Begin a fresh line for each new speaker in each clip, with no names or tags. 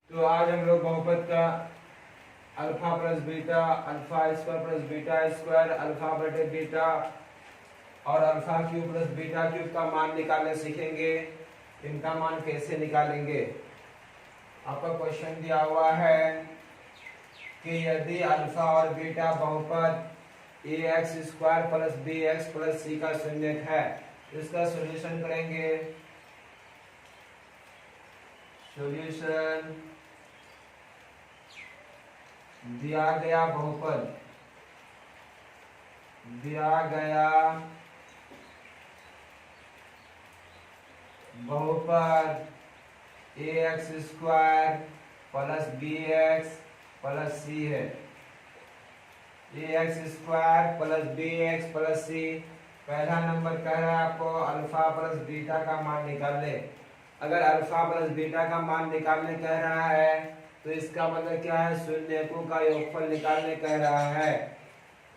तो आज हम लोग बहुपद का alpha plus beta, alpha square plus beta square, alpha बटे बीटा और alpha cube plus beta cube का मान निकालने सीखेंगे। इनका मान कैसे निकालेंगे। आपका क्वेश्चन दिया हुआ है कि यदि अल्फा और बीटा बहुपद A X square plus B X plus C का शून्यक है, इसका सॉल्यूशन करेंगे। सॉल्यूशन दिया गया बहुपद A X square plus B X plus C है। A X square plus B X plus C, पहला नंबर कह रहा है आपको अल्फा प्लस बीटा का मान निकाल ले। अगर अल्फा प्लस बीटा का मान निकालने कह रहा है तो इसका मतलब क्या है, शून्यकों का योगफल निकालने कह रहा है।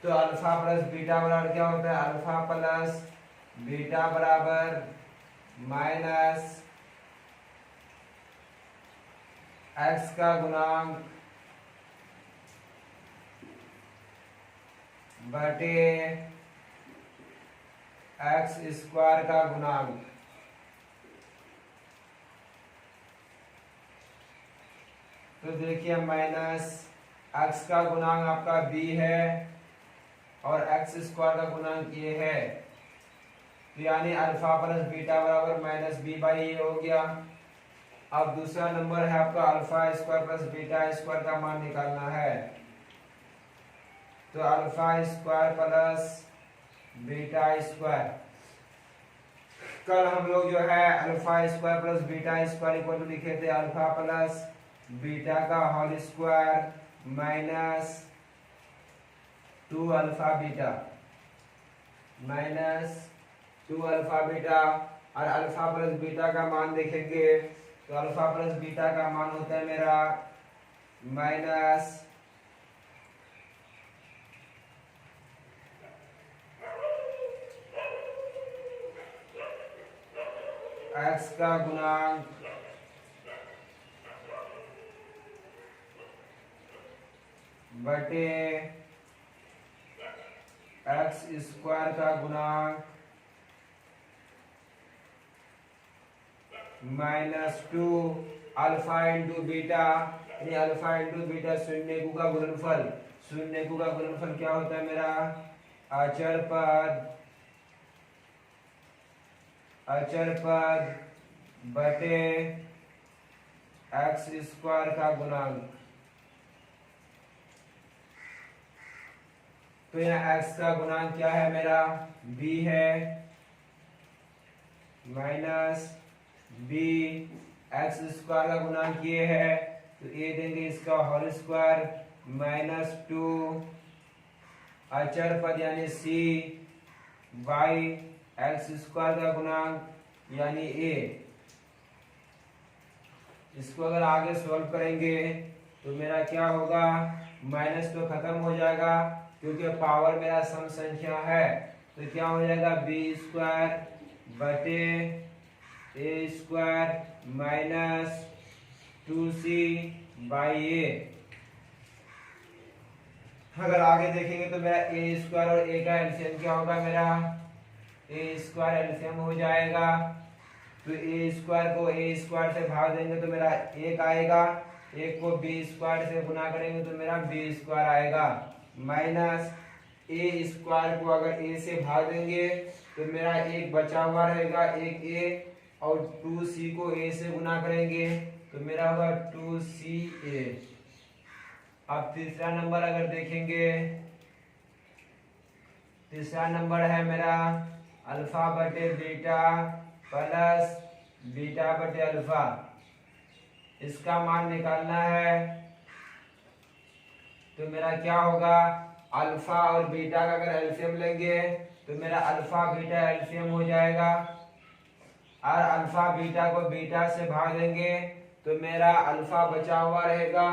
तो अल्फा प्लस बीटा बराबर क्या होता है, अल्फा प्लस बीटा बराबर माइनस एक्स का गुणांक बटे एक्स स्क्वायर का गुणांक। तो देखिए माइनस एक्स का गुणांक आपका b है और एक्स स्क्वायर का गुणांक ये है, तो यानी अल्फा प्लस बीटा बराबर माइनस बी बाई ए हो गया। अब दूसरा नंबर है आपका alpha square plus beta square का मान निकालना है। तो alpha square plus beta square, कल हम लोग जो है alpha square plus beta square equal to लिखे थे अल्फा प्लस बीटा का whole square minus 2 alpha beta और अल्फा प्लस बीटा का मान देखेंगे तो अल्फा प्लस बीटा का मान होता है मेरा माइनस एक्स का गुणांक बटे एक्स स्क्वायर का गुणांक माइनस 2 अल्फा इंटू बीटा, यानी अल्फा इंटू बीटा शून्यकों का गुणनफल। शून्यकों का गुणनफल क्या होता है मेरा, अचर पद बटे एक्स स्क्वायर का गुणांक। तो यहाँ x का गुणांक क्या है मेरा, b है माइनस b, एक्स स्क्वायर का गुणांक ये है तो a देंगे इसका होल स्क्वायर माइनस 2 अचर पद यानी c बाई एक्स स्क्वायर का गुणांक यानी a। इसको अगर आगे सॉल्व करेंगे तो मेरा क्या होगा, माइनस तो खत्म हो जाएगा क्योंकि पावर मेरा सम संख्या है, तो क्या हो जाएगा बी स्क्वायर बटे A square minus 2c by ए। अगर आगे देखेंगे तो मेरा ए स्क्वायर और ए का एलसीएम क्या होगा, मेरा ए स्क्वायर एलसीएम हो जाएगा। तो ए स्क्वायर को ए स्क्वायर से भाग देंगे तो मेरा 1 आएगा, एक को बी स्क्वायर से गुना करेंगे तो मेरा बी स्क्वायर आएगा माइनस ए स्क्वायर को अगर ए से भाग देंगे तो मेरा एक बचा हुआ रहेगा, एक ए, और 2c को a से गुना करेंगे तो मेरा होगा 2ca। अब तीसरा नंबर अगर देखेंगे, तीसरा नंबर है मेरा अल्फा बटे बीटा प्लस बीटा बटे अल्फा, इसका मान निकालना है। तो मेरा क्या होगा, अल्फा और बीटा का अगर एलसीएम लेंगे तो मेरा अल्फा बीटा एलसीएम हो जाएगा, और अल्फा बीटा को बीटा से भाग देंगे तो मेरा अल्फा बचा हुआ रहेगा,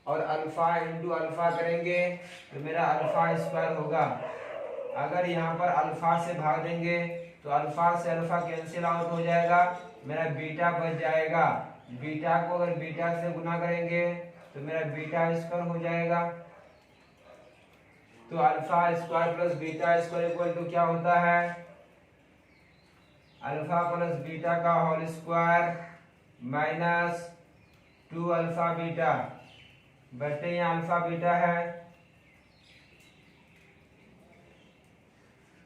और अल्फा इंटू अल्फा करेंगे तो मेरा अल्फा स्क्वायर होगा। अगर यहाँ पर अल्फा से भाग देंगे तो अल्फा से अल्फा कैंसिल आउट हो जाएगा, मेरा बीटा बच जाएगा। बीटा को अगर बीटा से गुना करेंगे तो मेरा बीटा स्क्वायर हो जाएगा। तो alpha square plus beta square equal to क्या होता है, अल्फा प्लस बीटा का whole square minus 2 alpha beta बटे यहाँ अल्फा बीटा है।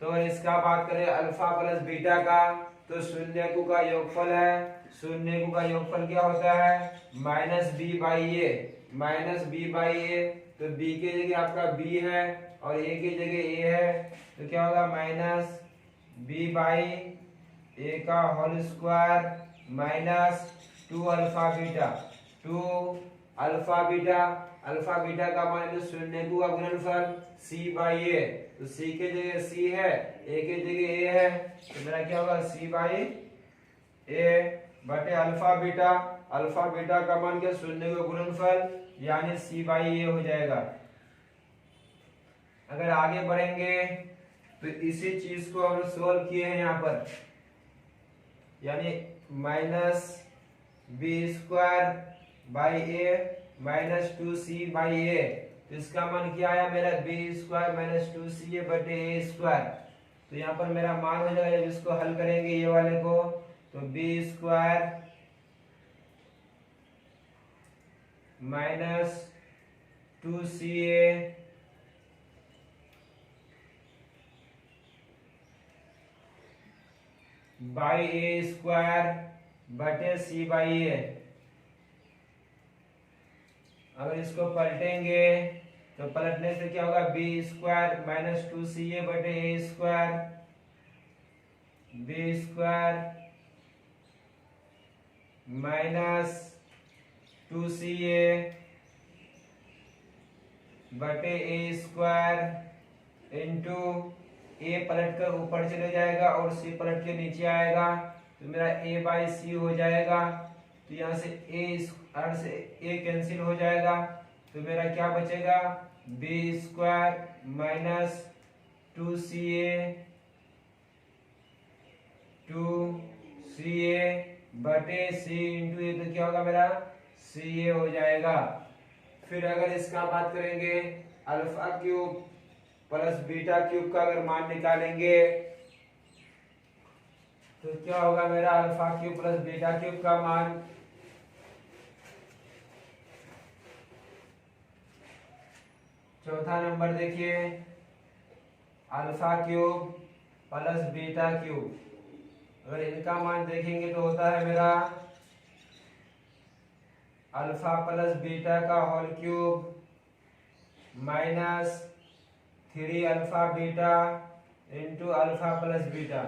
तो इसका बात करें अल्फा प्लस बीटा का, तो शून्य को का योगफल है, शून्य को का योगफल क्या होता है minus B by A, minus B by A. तो बी की जगह आपका बी है और ए की जगह ए है, तो क्या होगा माइनस बी बाई ए का whole square minus 2 alpha beta, 2 alpha beta, alpha beta का मान शून्य को का गुणनफल सी बाई ए, तो सी के जगह सी है, ए के जगह ए है, तो मेरा क्या होगा सी बाई ए बटे अल्फा बीटा, अल्फा बीटा का मान क्या शून्य का गुणनफल यानी सी बाई ए हो जाएगा। अगर आगे बढ़ेंगे तो इसी चीज को हम सोल्व किए हैं यहाँ पर, यानी minus B square by A minus 2c by A, तो इसका मान क्या आया मेरा बी स्क्वायर माइनस 2c बटे ए स्क्वायर। तो यहाँ पर मेरा मान हो जाएगा जब इसको हल करेंगे ये वाले को, तो B square minus 2ca by A square बटे सी बाई ए। अगर इसको पलटेंगे तो पलटने से क्या होगा बी स्क्वायर माइनस 2ca बटे A square, B square minus 2ca बटे ए स्क्वायर इंटू ए पलट कर ऊपर चले जाएगा और सी पलट के नीचे आएगा, तो मेरा ए बाई सी हो जाएगा। तो यहाँ से ए कैंसिल हो जाएगा, तो मेरा क्या बचेगा बी स्क्वायर माइनस 2ca बटे सी इंटू ए, तो क्या होगा मेरा सी ए हो जाएगा। फिर अगर इसका बात करेंगे alpha cube plus beta cube का अगर मान निकालेंगे तो क्या होगा मेरा alpha cube plus beta cube का मान, चौथा नंबर देखिए alpha cube plus beta cube, अगर इनका मान देखेंगे तो होता है मेरा अल्फा प्लस बीटा का whole cube minus 3 alpha beta into alpha plus beta.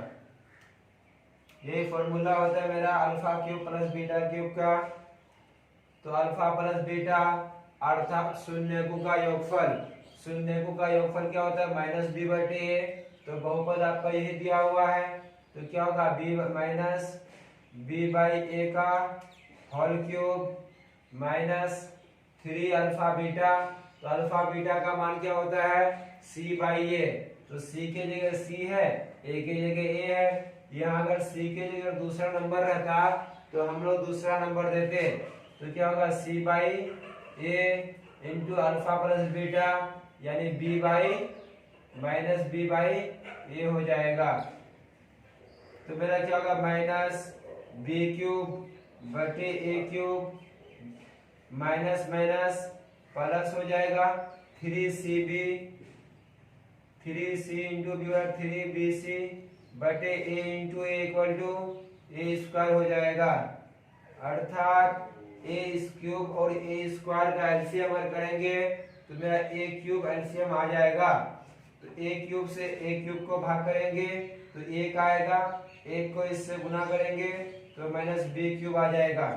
यही फॉर्मूला होता है मेरा alpha cube plus beta cube का। तो अल्फा प्लस बीटा अर्थात शून्य को का योगफल, शून्य को का योगफल क्या होता है माइनस बी बटे ए, तो बहुपद आपका यही दिया हुआ है, तो क्या होगा B minus B by A का whole cube minus 3 alpha beta, तो अल्फा बीटा का मान क्या होता है सी बाई ए, तो सी के जगह सी है, ए के जगह ए है। यहाँ अगर सी के जगह दूसरा नंबर रहता तो हम लोग दूसरा नंबर देते, तो क्या होगा C by A into alpha plus beta यानी B by minus B by A हो जाएगा। तो मेरा क्या होगा माइनस बी क्यूब बटे A cube minus minus plus हो जाएगा 3cb 3c into B by 3bc बटे A into A equal to A square हो जाएगा। अर्थात ए क्यूब और ए स्क्वायर का एलसीएम अगर करेंगे तो मेरा ए क्यूब एलसीएम आ जाएगा। तो ए क्यूब से ए क्यूब को भाग करेंगे तो एक आएगा, एक को इससे गुना करेंगे तो माइनस बी क्यूब आ जाएगा।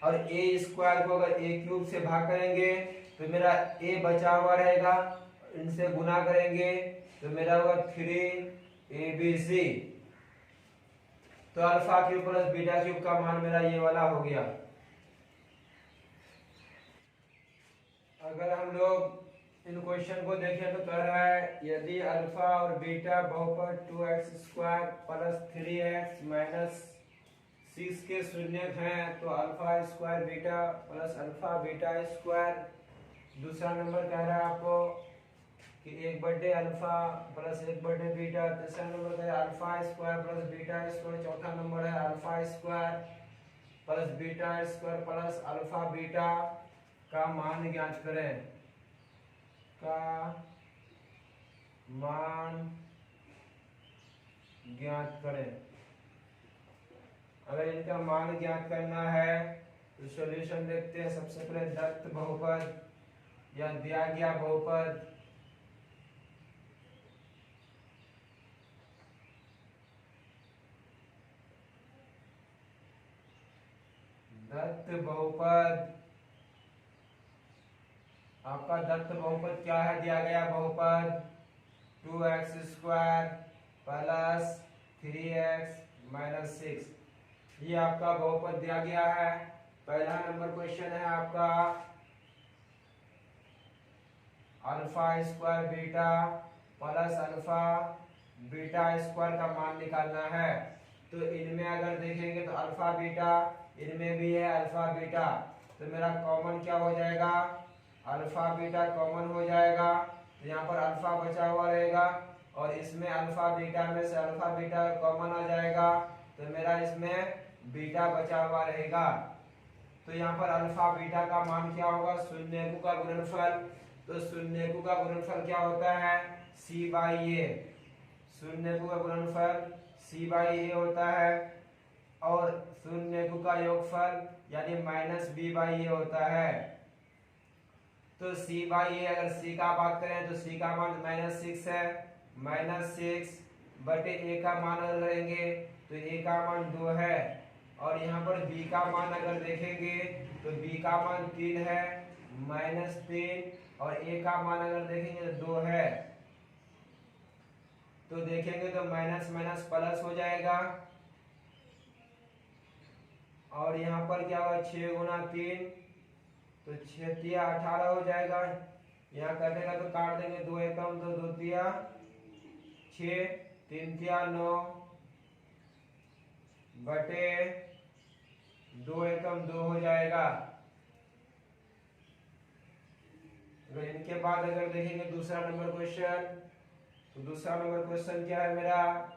और ए स्क्वायर को अगर ए क्यूब से भाग करेंगे तो मेरा ए बचा हुआ रहेगा, इनसे गुना करेंगे तो मेरा होगा 3abc। तो alpha cube plus beta cube का मान मेरा ये वाला हो गया। अगर हम लोग इन क्वेश्चन को देखें तो कह रहा है यदि अल्फा और बीटा बहुपद 2x square plus 3x minus 6 के शून्यक हैं तो alpha square beta plus alpha beta square. दूसरा नंबर कह रहा है आपको कि 1/, अल्फा प्लस 1/, बीटा। तीसरा नंबर कह रहा है alpha square plus beta square. चौथा नंबर है alpha square plus beta square plus alpha beta का मान ज्ञात करें, का मान ज्ञात करें। अगर इनका मान ज्ञात करना है तो सॉल्यूशन देखते हैं। सबसे पहले दत्त बहुपद या दिया गया बहुपद, दत्त बहुपद। आपका दत्त बहुपद क्या है? दिया गया बहुपद 2x² प्लस 3x माइनस 6। ये आपका बहुपद दिया गया है। पहला नंबर क्वेश्चन है आपका alpha square beta plus alpha beta square का मान निकालना है। तो इनमें अगर देखेंगे तो अल्फा बीटा, इनमें भी है अल्फा बीटा, तो मेरा कॉमन क्या हो जाएगा? अल्फा बीटा कॉमन हो जाएगा। तो यहाँ पर अल्फा बचा हुआ रहेगा और इसमें अल्फा बीटा में से अल्फा बीटा कॉमन आ जाएगा, तो मेरा इसमें बीटा बचा हुआ रहेगा। तो यहाँ पर अल्फा बीटा का मान क्या होगा? शून्यकों का गुणनफल। तो शून्यकों का गुणनफल क्या होता है? c/a। शून्यकों का गुणनफल c/a होता है और शून्यकों का योगफल यानी -b/a होता है। तो c/a, अगर c का बात करें तो c का मान -6 है। -6/a का मान अगर लेंगे तो a का मान 2 है। और यहाँ पर b का मान अगर देखेंगे तो b का मान 3 है, -3, और a का मान अगर देखेंगे तो 2 है। तो देखेंगे तो माइनस माइनस प्लस हो जाएगा और यहाँ पर क्या होगा? 6 गुना 3, तो 6 तिया 18 हो जाएगा। यहाँ कटेगा तो काट देंगे, 2 एकम तो 2 तिया 6, 3 तिया 9 बटे 2 एकम 2 हो जाएगा। तो इनके बाद अगर देखेंगे दूसरा नंबर क्वेश्चन, तो दूसरा नंबर क्वेश्चन क्या है मेरा?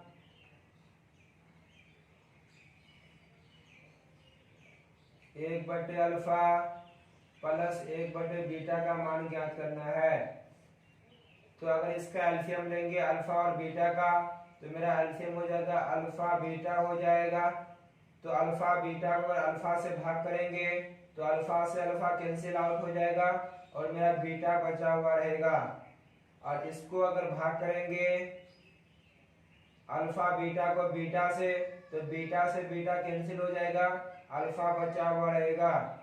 1/, अल्फा प्लस 1/, बीटा का मान ज्ञात करना है। तो अगर इसका एलसीएम लेंगे अल्फा और बीटा का, तो मेरा एलसीएम हो जाएगा अल्फा बीटा हो जाएगा। तो अल्फा बीटा को अल्फा से भाग करेंगे तो अल्फा से अल्फा कैंसिल आउट हो जाएगा और मेरा बीटा बचा हुआ रहेगा। और इसको अगर भाग करेंगे अल्फा बीटा को बीटा से, तो बीटा से बीटा कैंसिल हो जाएगा, अल्फा बचा हुआ रहेगा।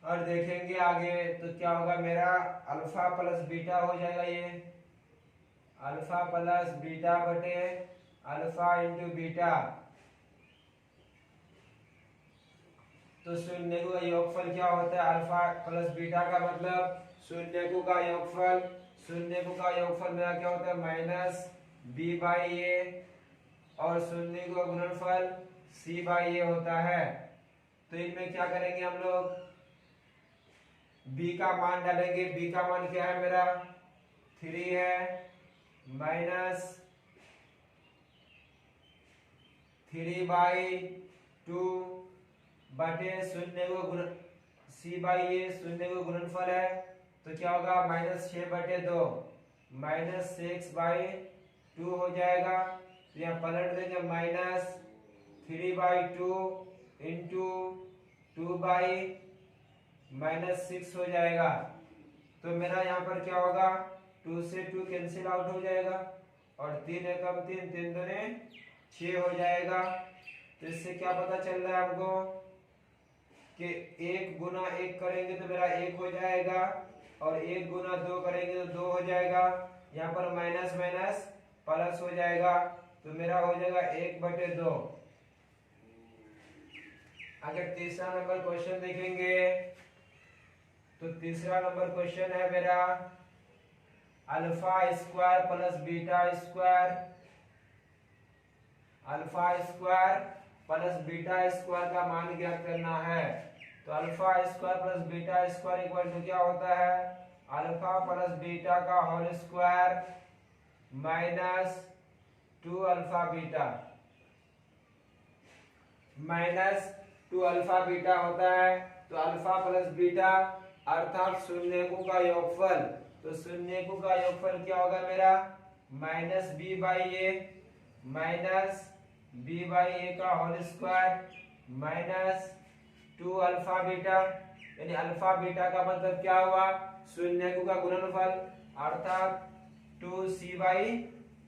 और देखेंगे आगे तो क्या होगा? मेरा अल्फा प्लस बीटा हो जाएगा। ये अल्फा प्लस बीटा बटे अल्फा इंटू बीटा। तो शून्यकों का योगफल क्या होता है? अल्फा प्लस बीटा का मतलब शून्यकों का योगफल। शून्यकों का योगफल मेरा क्या होता है? -b/a और शून्यकों का गुणनफल c/a होता है। तो इनमें क्या करेंगे हम लोग? b का मान डालेंगे। b का मान क्या है मेरा? 3 है, -3/2 बटे शून्य को गुण c/a, शून्य को गुणनफल है, तो क्या होगा? -6/2 -6/2 हो जाएगा। तो यहाँ पलट देंगे, -3/2 इंटू 2/-6 हो जाएगा। तो मेरा यहाँ पर क्या होगा? 2 से 2 कैंसिल आउट हो जाएगा और 3 एकम 3, 3 दूने 6 हो जाएगा। तो इससे क्या पता चल रहा है हमको कि 1 गुना 1 करेंगे तो मेरा 1 हो जाएगा और 1 गुना 2 करेंगे तो 2 हो जाएगा। यहाँ पर माइनस माइनस प्लस हो जाएगा, तो मेरा हो जाएगा 1/2। अगर तीसरा नंबर क्वेश्चन देखेंगे तो तीसरा नंबर क्वेश्चन है मेरा alpha square plus beta square, alpha square plus beta square का मान ज्ञात करना है। तो alpha square plus beta square equal to क्या होता है, अल्फा प्लस बीटा का whole square minus 2 alpha beta, minus 2 alpha beta होता है। तो अल्फा प्लस बीटा अर्थात शून्यकों का योगफल, तो शून्यकों का योगफल क्या होगा मेरा, minus B by A, minus B by A का whole square minus 2 alpha beta, यानी अल्फा बीटा का मतलब क्या हुआ, शून्यकों का गुणनफल अर्थात 2c बाई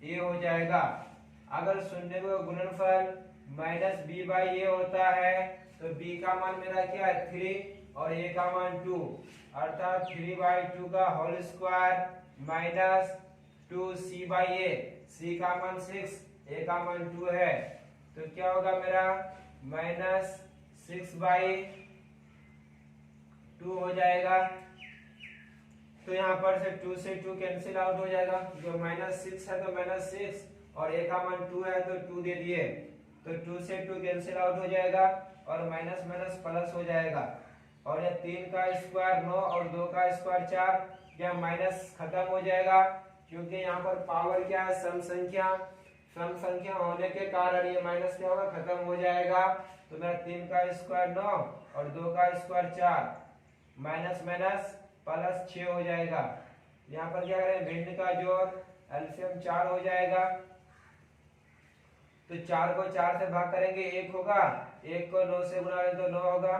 ए हो जाएगा। अगर शून्यकों का गुणनफल माइनस बी बाई ए होता है तो b का मान मेरा क्या है 3 और a का मान 2, अर्थात 3 बाई 2 का whole square minus 2c by A, c का मान 6, a का मान 2 है। तो क्या होगा मेरा माइनस 6 बाई 2 हो जाएगा। तो यहाँ पर से 2 से 2 कैंसिल आउट हो जाएगा, जो माइनस 6 है तो माइनस 6 और a का मान 2 है तो 2 दे दिए, तो 2 से 2 कैंसिल आउट हो जाएगा और माइनस माइनस प्लस हो जाएगा। और यह 3 का स्क्वायर 9 और 2 का स्क्वायर 4, यह माइनस खत्म हो जाएगा क्योंकि यहाँ पर पावर क्या है, सम संख्या, सम संख्या होने के कारण ये माइनस क्या होगा, खत्म हो जाएगा। तो मेरा 3 का स्क्वायर 9 और 2 का स्क्वायर 4, माइनस माइनस प्लस 6 हो जाएगा। यहाँ पर क्या करें, भिन्न का जोड़ एलसीएम 4 हो जाएगा। तो 4 को 4 से भाग करेंगे 1 होगा, 1 को 9 से गुणा करें तो 9 होगा,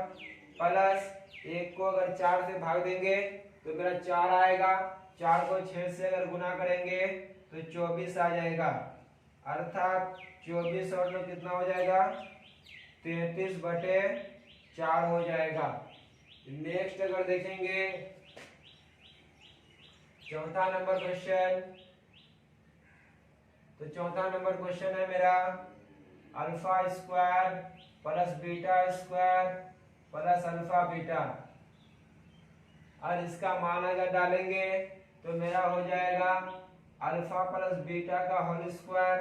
प्लस 1 को अगर 4 से भाग देंगे तो मेरा 4 आएगा, 4 को 6 से अगर गुणा करेंगे तो 24 आ जाएगा, अर्थात 24 और 9 कितना हो जाएगा, 33/4 हो जाएगा। नेक्स्ट अगर देखेंगे चौथा नंबर क्वेश्चन, तो चौथा नंबर क्वेश्चन है मेरा alpha square plus beta square plus alpha beta, और इसका मान अगर डालेंगे तो मेरा हो जाएगा अल्फा प्लस बीटा का whole square,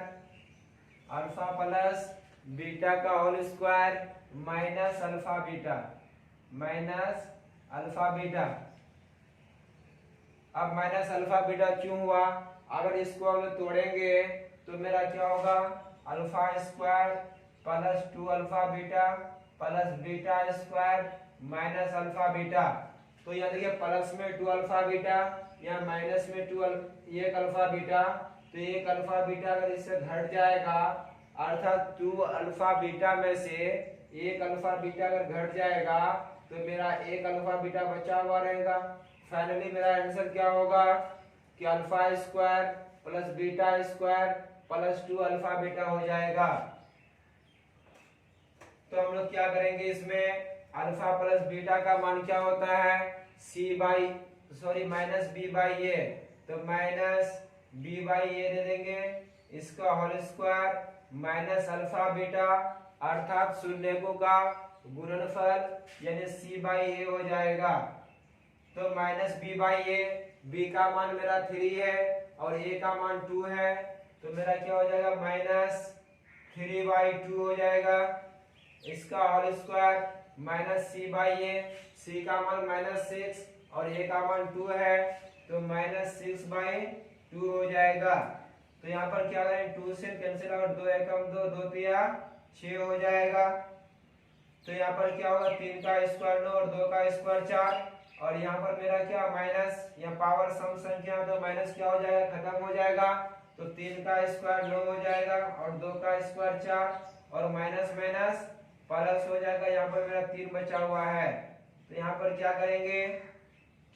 alpha plus beta का whole square minus alpha beta, minus alpha beta. अब माइनस अल्फा बीटा क्यों हुआ, अगर इसको हम तोड़ेंगे तो मेरा क्या होगा, alpha square plus 2 alpha beta plus beta square minus alpha beta. तो यहाँ देखिए प्लस में 2 अल्फा बीटा, यहाँ माइनस में 1 अल्फा बीटा, तो 1 अल्फा बीटा अगर इससे घट जाएगा अर्थात 2 अल्फा बीटा में से 1 अल्फा बीटा अगर घट जाएगा तो मेरा 1 अल्फा बीटा बचा हुआ रहेगा। फाइनली मेरा आंसर क्या होगा कि alpha square plus beta square plus 2 alpha beta हो जाएगा। तो हम लोग क्या करेंगे, इसमें अल्फा प्लस बीटा का मान क्या होता है, माइनस बी बाई ए, तो माइनस बी बाई ए दे देंगे, इसका whole square minus alpha beta अर्थात शून्यकों का गुणनफल यानी सी बाई ए हो जाएगा। तो minus B by A, B का मान मेरा 3 है और ए का मान 2 है, तो मेरा क्या हो जाएगा माइनस 3/2 हो जाएगा, इसका whole square minus C by A, C का मान माइनस 6 और ए का मान 2 है, तो माइनस 6/2 हो जाएगा। तो यहाँ पर क्या करें, 2 से कैंसिल आउट, 2 एकम 2, 2 तिया 6 हो जाएगा। तो यहाँ पर क्या होगा, 3 का स्क्वायर 9 और 2 का स्क्वायर 4, और यहाँ पर मेरा क्या माइनस, यहाँ पावर सम संख्या तो माइनस क्या हो जाएगा, खत्म हो जाएगा। तो 3 का स्क्वायर 9 हो जाएगा और 2 का स्क्वायर 4 और माइनस माइनस प्लस हो जाएगा, यहाँ पर मेरा 3 बचा हुआ है। तो यहाँ पर क्या करेंगे,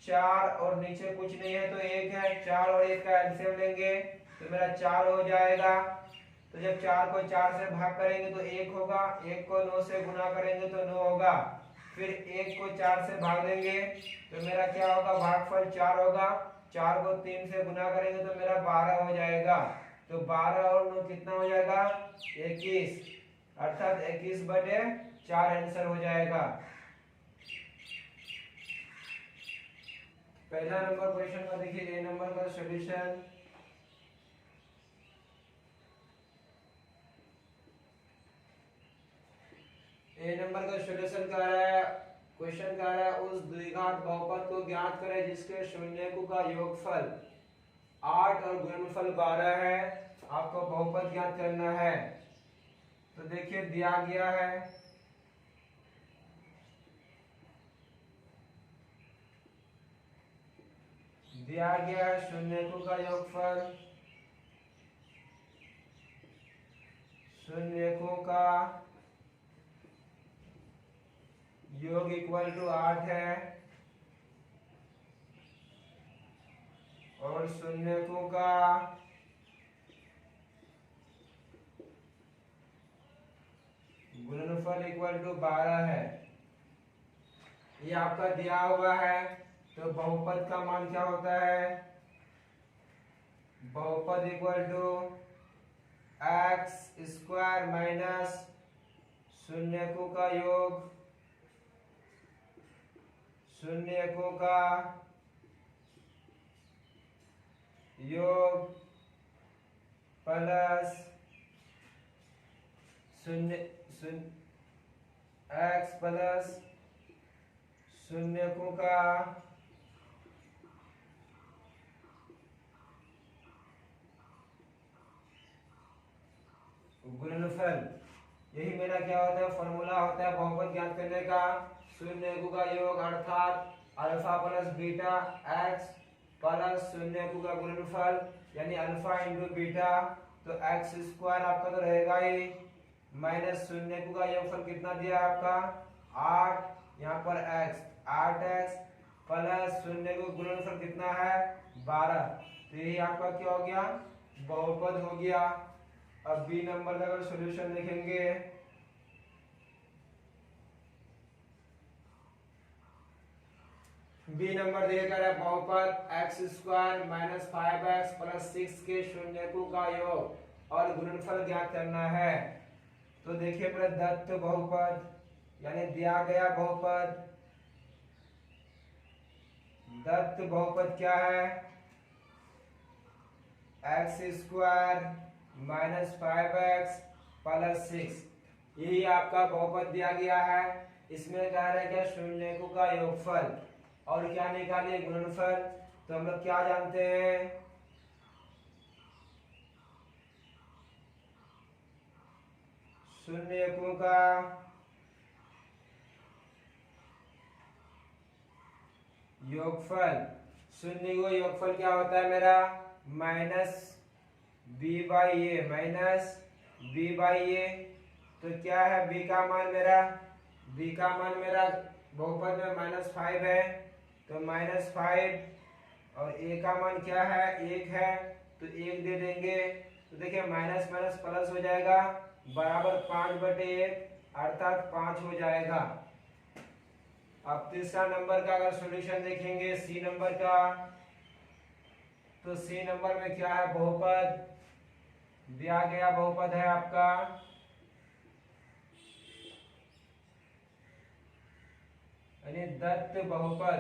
4 और नीचे कुछ नहीं है तो 1 है, 4 और 1 का एलसीएम लेंगे तो मेरा 4 हो जाएगा। तो जब 4 को 4 से भाग करेंगे तो 1 होगा, 1 को 9 से गुना करेंगे तो 9 होगा, फिर 1 को 4 से भाग देंगे तो मेरा क्या होगा, भागफल 4 होगा, 4 को 3 से गुना करेंगे तो मेरा 12 हो जाएगा। तो 12 और 9 कितना हो जाएगा, 21, अर्थात 21/4 आंसर हो जाएगा। पहला नंबर क्वेश्चन का देखिए, ए नंबर का सॉल्यूशन। ए नंबर का सॉल्यूशन कर रहा है, क्वेश्चन कर रहा है उस द्विघात बहुपद को ज्ञात करें जिसके शून्यकों का योगफल 8 और गुणनफल 12 है। आपको बहुपद ज्ञात करना है। तो देखिए दिया गया है शून्यकों का योगफल, शून्यकों का योग इक्वल टू 8 है और शून्यकों का गुणनफल इक्वल टू 12 है। ये आपका दिया हुआ है। तो बहुपद का मान क्या होता है? बहुपद equal to X square minus शून्यकों का योग, शून्यकों का योग प्लस एक्स प्लस शून्यकों का गुणनफल। यही मेरा क्या होता है? फॉर्मूला होता है बहुपद ज्ञात करने का। शून्यकों का योग अर्थात alpha plus beta X plus शून्यकों का गुणनफल यानी अल्फा इंटू बीटा। तो एक्स स्क्वायर आपका तो रहेगा ही माइनस शून्यकों का योगफल कितना दिया आपका 8, यहाँ पर x 8x प्लस शून्य को गुणनफल कितना है 12। तो यही आपका क्या हो गया? बहुपद हो गया। अब बी नंबर का अगर सॉल्यूशन देखेंगे बी नंबर दिया गया है बहुपद x square minus 5x plus 6 के शून्यकों का योग और गुणनफल ज्ञात करना है। तो देखिए मेरा दत्त बहुपद यानी दिया गया बहुपद, दत्त बहुपद क्या है? X square minus 5x plus 6, यही आपका बहुपद दिया गया है। इसमें कह रहे हैं क्या? शून्यकों का योगफल और क्या निकालिए? गुणनफल। तो हम लोग क्या जानते हैं? शून्यकों का योगफल, शून्य को योगफल क्या होता है मेरा? Minus B by A, minus B by A. तो क्या है बी का मान मेरा? बी का मान मेरा बहुपद में -5 है तो -5 और ए का मान क्या है? 1 है तो 1 दे देंगे। तो देखिए माइनस माइनस प्लस हो जाएगा बराबर 5/1 अर्थात 5 हो जाएगा। अब तीसरा नंबर का अगर सॉल्यूशन देखेंगे सी नंबर का, तो सी नंबर में क्या है? बहुपद दिया गया बहुपद है आपका यानी दत्त बहुपद,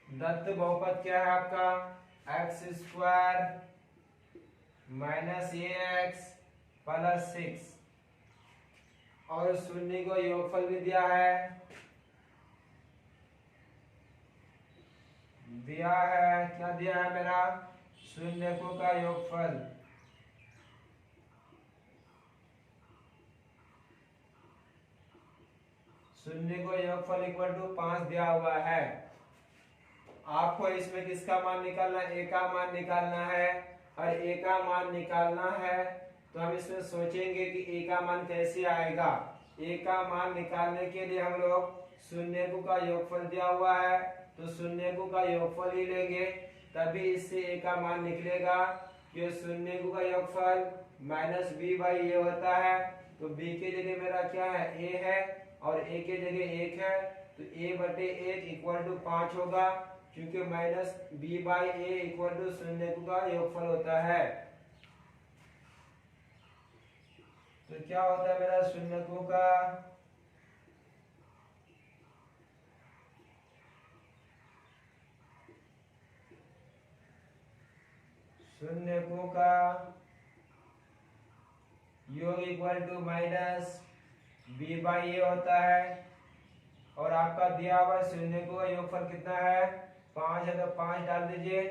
दत्त बहुपद क्या है आपका? X square minus x plus 6 और शून्य को योगफल भी दिया है, क्या दिया है मेरा? शून्यकों का योगफल। शून्य को योगफल इक्वल टू 5 दिया हुआ है। आपको इसमें किसका मान निकालना है? ए का मान निकालना है। और ए का मान निकालना है तो हम इसमें सोचेंगे कि ए का मान कैसे आएगा। ए का मान निकालने के लिए हम लोग शून्यकों का योगफल दिया हुआ है तो शून्यकों का योगफल ही लेंगे तभी इससे ए का मान निकलेगा। कि शून्यकों का योगफल माइनस बी बाई ए होता है तो बी के जगह मेरा क्या है? ए है और ए के जगह 1 है तो a/1 इक्वल टू 5 होगा क्योंकि minus B by A equal to शून्यकों का योगफल होता है। तो क्या होता है मेरा? शून्यकों का शून्यकों का योग equal to minus B by A होता है। और आपका दिया हुआ शून्यकों का योगफल कितना है, 5 है, तो 5 डाल दीजिए,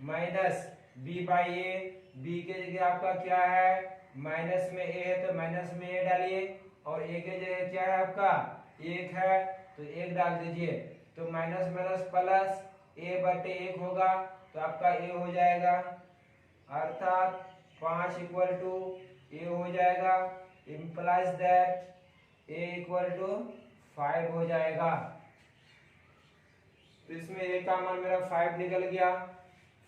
minus B by A, B के जगह आपका क्या है, माइनस में ए है तो माइनस में ए डालिए, और ए के जगह क्या है आपका 1 है तो 1 डाल दीजिए। तो माइनस माइनस प्लस ए बटे 1 होगा, तो आपका ए हो जाएगा, अर्थात 5 इक्वल टू ए हो जाएगा, implies that A equal to 5 हो जाएगा। तो इसमें ए का मान मेरा 5 निकल गया।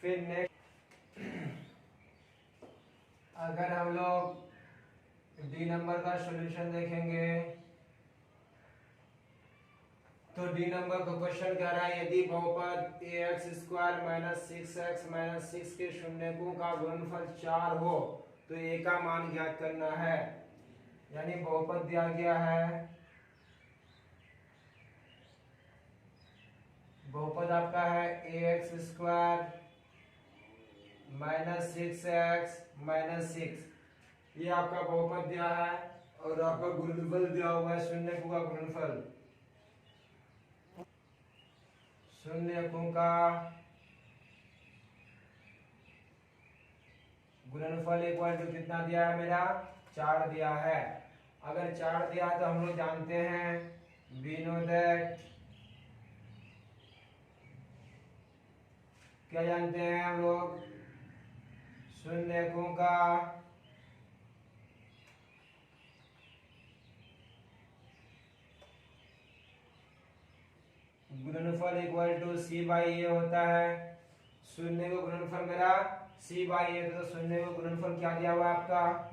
फिर नेक्स्ट अगर हम लोग डी नंबर का सॉल्यूशन देखेंगे तो डी नंबर का क्वेश्चन कह रहा है यदि बहुपद ax square minus 6x minus 6 के शून्यकों का गुणनफल 4 हो तो a का मान ज्ञात करना है। यानी बहुपद दिया गया है, बहुपद आपका है ax square minus 6x minus 6, ये आपका बहुपद दिया है और आपका गुणनफल दिया हुआ है शून्यकों का गुणनफल। शून्यकों का गुणनफल इक्वल टू कितना दिया है मेरा, 4 दिया है। अगर 4 दिया तो हम लोग जानते हैं वी नो दैट, क्या जानते हैं हम लोग, शून्यकों का गुणनफल equal to C by A होता है। शून्य का गुणनफल मेरा सी बाई ए, तो शून्य का गुणनफल क्या दिया हुआ है आपका,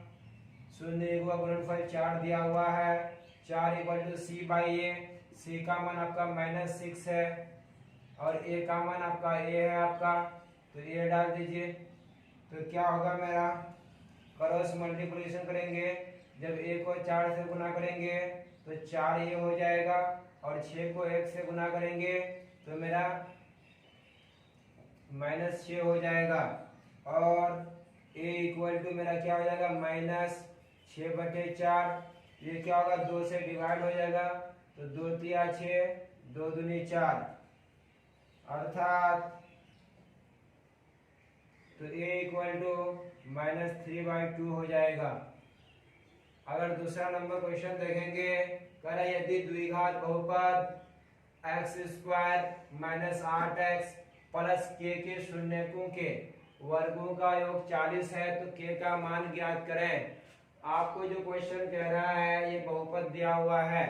शून्य का गुणनफल 4 दिया हुआ है, 4 equal to C by A. C का मान आपका माइनस 6 है और ए का मान आपका ए है आपका, तो ए डाल दीजिए। तो क्या होगा मेरा, क्रॉस मल्टीप्लिकेशन करेंगे, जब ए को 4 से गुना करेंगे तो 4 ए हो जाएगा, और 6 को 1 से गुना करेंगे तो मेरा माइनस 6 हो जाएगा, और a इक्वल टू मेरा क्या हो जाएगा, माइनस 6 बटे 4। ये क्या होगा, 2 से डिवाइड हो जाएगा, तो 2 तिया 6, 2 दूनी 4, अर्थात तो a इक्वल टू माइनस 3/2 हो जाएगा। अगर दूसरा नंबर क्वेश्चन देखेंगे, कह रहा है यदि द्विघात बहुपद x square minus 8x plus k के शून्यकों के वर्गों का योग 40 है तो k का मान ज्ञात करें। आपको जो क्वेश्चन कह रहा है, ये बहुपद दिया हुआ है,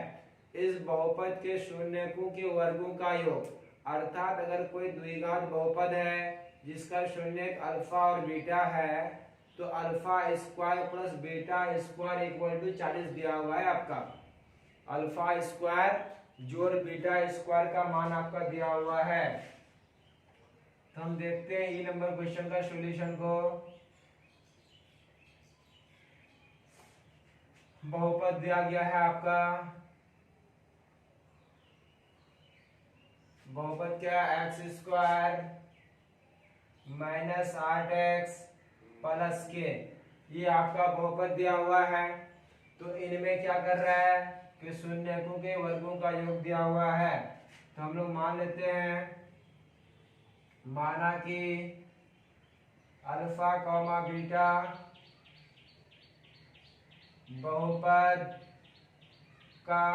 इस बहुपद के शून्यकों के वर्गों का योग, अर्थात अगर कोई द्विघात बहुपद है जिसका शून्यक अल्फा और बीटा है, तो alpha square plus beta square equal to 40 दिया हुआ है आपका। अल्फा स्क्वायर जोड़ बीटा स्क्वायर का मान आपका दिया हुआ है। तो हम देखते हैं ई नंबर क्वेश्चन का सॉल्यूशन को। बहुपद दिया गया है आपका, बहुपद क्या है, x square minus 8x plus के, ये आपका बहुपद दिया हुआ है। तो इनमें क्या कर रहा है कि शून्यकों के वर्गों का योग दिया हुआ है, तो हम लोग मान लेते हैं, माना कि अल्फा कॉमा बीटा बहुपद का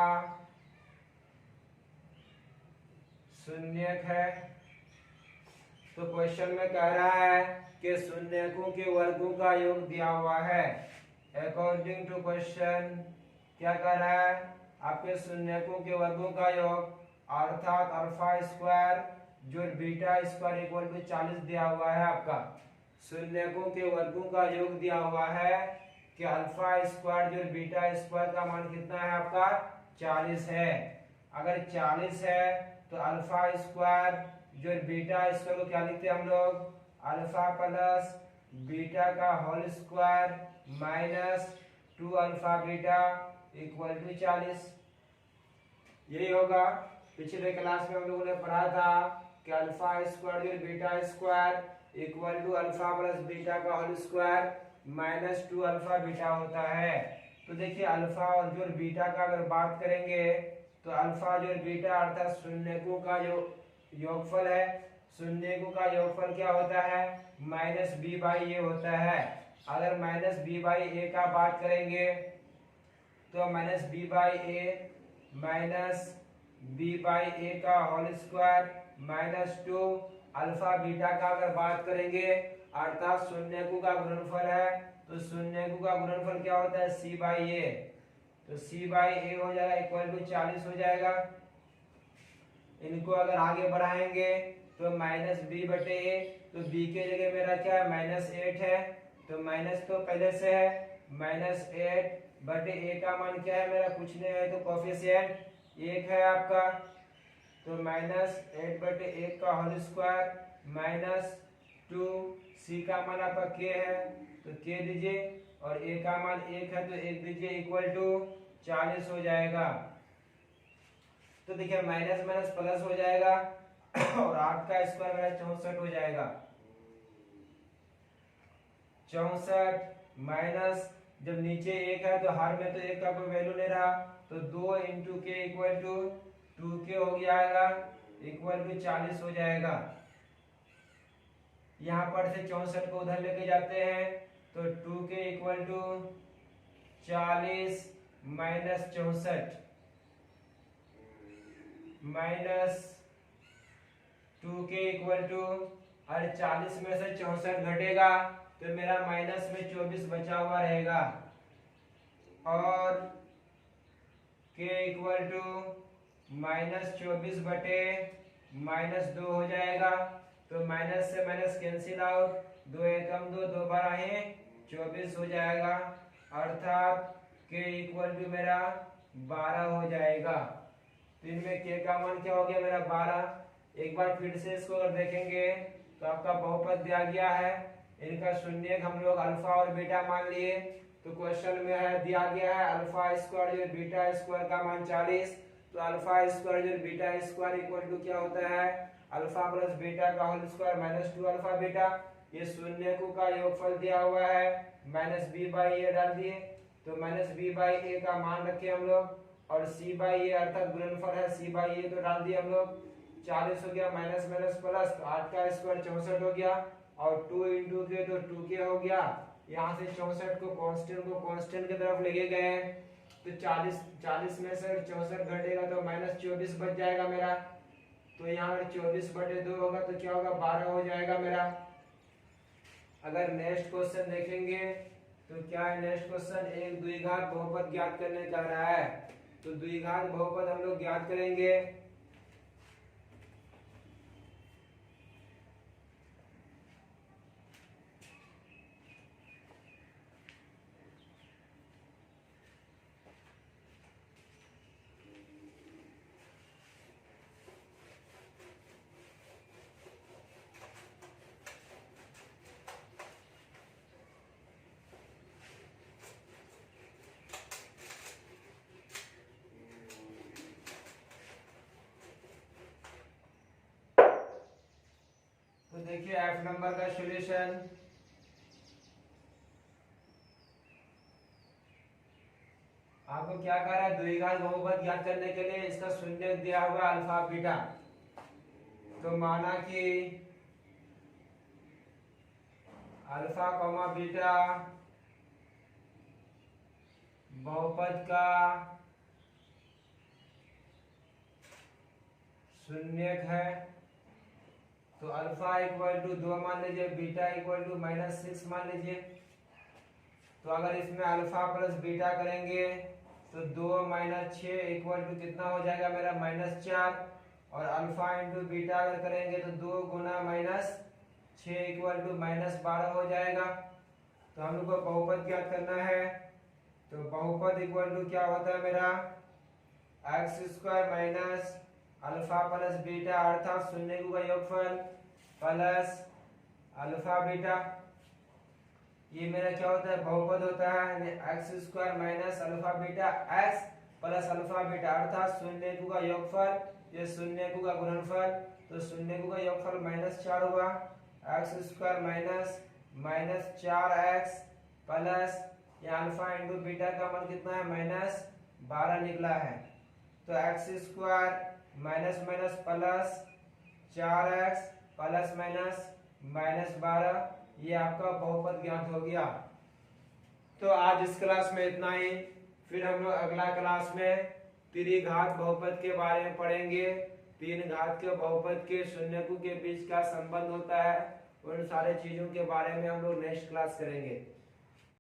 शून्यक है। तो क्वेश्चन में कह रहा है कि शून्यकों के वर्गों का योग दिया हुआ है। अकॉर्डिंग टू क्वेश्चन क्या कह रहा है, आपके शून्यकों के वर्गों का योग, अर्थात अल्फा स्क्वायर जो बीटा स्क्वायर इक्वल टू 40 दिया हुआ है आपका। शून्यकों के वर्गों का योग दिया हुआ है कि अल्फा स्क्वायर जो बीटा स्क्वायर का मान कितना है आपका, 40 है। अगर 40 है तो अल्फा स्क्वायर जो बीटा स्क्वायर को क्या लिखते हैं हम लोग, अल्फा प्लस बीटा का whole square minus 2 alpha beta equal to 40। यही होगा। पिछले क्लास में हम लोगों ने पढ़ा था कि अल्फा स्क्वायर जो beta square equal to alpha plus beta का whole square minus 2 alpha beta होता है। तो देखिए अल्फा और जो बीटा का अगर बात करेंगे तो अल्फा जो बीटा अर्थात शून्यकों का जो योगफल है, शून्यकों का योगफल क्या होता है माइनस बी बाई ए होता है। अगर माइनस बी बाई ए का बात करेंगे तो माइनस बी बाई ए का whole square minus 2 alpha beta का अगर बात करेंगे अर्थात शून्यकों का गुणनफल है, तो शून्यकों का गुणनफल क्या होता है सी बाई ए। तो सी बाई ए हो जाएगा इक्वल टू 40 हो जाएगा। इनको अगर आगे बढ़ाएंगे तो माइनस बी बटे ए, तो बी के जगह मेरा क्या है माइनस 8 है, तो माइनस तो पहले से है माइनस 8 बटे ए का मान क्या है मेरा कुछ नहीं है, तो कोफिशिएंट 1 है आपका, तो माइनस 8 बटे 1 का होल स्क्वायर माइनस 2 सी का मान आपका के है तो के दीजिए और ए का मान 1 है तो 1 दीजिए इक्वल टू 40 हो जाएगा। तो देखिए माइनस माइनस प्लस हो जाएगा और 8 का स्क्वायर मेरा 64 हो जाएगा। 64 माइनस जब नीचे 1 है तो हर में तो 1 का कोई वैल्यू नहीं रहा, तो 2 इंटू के इक्वल टू 2k हो जाएगा इक्वल टू 40 हो जाएगा। यहाँ पर से 64 को उधर लेके जाते हैं तो 2k equal to 40 minus 64 minus 2k equal to, और 40 में से 64 घटेगा तो मेरा माइनस में 24 बचा हुआ रहेगा और k इक्वल टू माइनस 24 बटे माइनस 2 हो जाएगा। तो माइनस से माइनस कैंसिल आउट, 2 एकम 2, 2 बार आए 24 हो जाएगा अर्थात k इक्वल टू मेरा 12 हो जाएगा। तो इनमें k का मान क्या हो गया मेरा 12। एक बार फिर से इसको अगर देखेंगे तो आपका बहुपद दिया गया है, इनका शून्य हम लोग अल्फा और बीटा मान लिए, तो क्वेश्चन में है दिया गया है अल्फा स्क्वायर जो बीटा स्क्वायर का मान 40, तो अल्फा स्क्वायर जो बीटा स्क्वायर इक्वल टू क्या होता है अल्फा प्लस बीटा का whole square minus 2 alpha beta. ये शून्यकों का योगफल दिया हुआ है माइनस बी बाई ए डाल दिए, तो माइनस बी बाई ए का मान रखे हम लोग और सी बाई ए अर्थात गुणनफल है सी बाई ए तो डाल दिए हम लोग। 40 हो गया माइनस माइनस प्लस, तो 8 का स्क्वायर 64 हो गया और 2 इंटू के तो 2k हो गया। यहाँ से 64 को कांस्टेंट की तरफ लेके गए हैं, तो 40 में से 64 घटेगा तो माइनस 24 बच जाएगा मेरा, तो यहाँ 24 बटे 2 होगा तो क्या होगा 12 हो जाएगा मेरा। अगर नेक्स्ट क्वेश्चन देखेंगे तो क्या है नेक्स्ट क्वेश्चन, एक द्विघात बहुपद ज्ञात करने का रहा है, तो द्विघात बहुपद हम लोग ज्ञात करेंगे। तो देखिए एफ नंबर का सॉल्यूशन, आपको क्या कह रहा है द्विघात बहुपद ज्ञात करने के लिए इसका शून्य दिया हुआ अल्फा बीटा, तो माना कि अल्फा कॉमा बीटा बहुपद का शून्यक है, तो अल्फा इक्वल टू 2 मान लीजिए, बीटा इक्वल टू माइनस 6 मान लीजिए। तो अगर इसमें अल्फा प्लस बीटा करेंगे तो 2 माइनस 6 इक्वल टू कितना हो जाएगा मेरा माइनस 4, और अल्फा इंटू बीटा अगर करेंगे तो 2 गुना माइनस 6 इक्वल टू माइनस 12 हो जाएगा। तो हम लोग को बहुपद ज्ञात करना है, तो बहुपद इक्वल टू क्या होता है मेरा x square minus alpha plus beta अर्थात शून्यकों का योगफल प्लस अल्फा बीटा, ये मेरा क्या होता है बहुपद होता है x square minus alpha beta X plus alpha beta अर्थात शून्यकों का योगफल, ये शून्यकों का गुणनफल, तो शून्यकों का योगफल माइनस 4 हुआ x square minus minus 4x plus alpha into beta का मान कितना है -12 निकला है। तो X square minus minus plus 4x plus minus -12 ये आपका बहुपद ज्ञात हो गया। तो आज इस क्लास में इतना ही, फिर हम लोग अगला क्लास में त्रिघात बहुपद के बारे में पढ़ेंगे। तीन घात के बहुपद के शून्यकों के बीच का संबंध होता है, उन सारे चीजों के बारे में हम लोग नेक्स्ट क्लास करेंगे।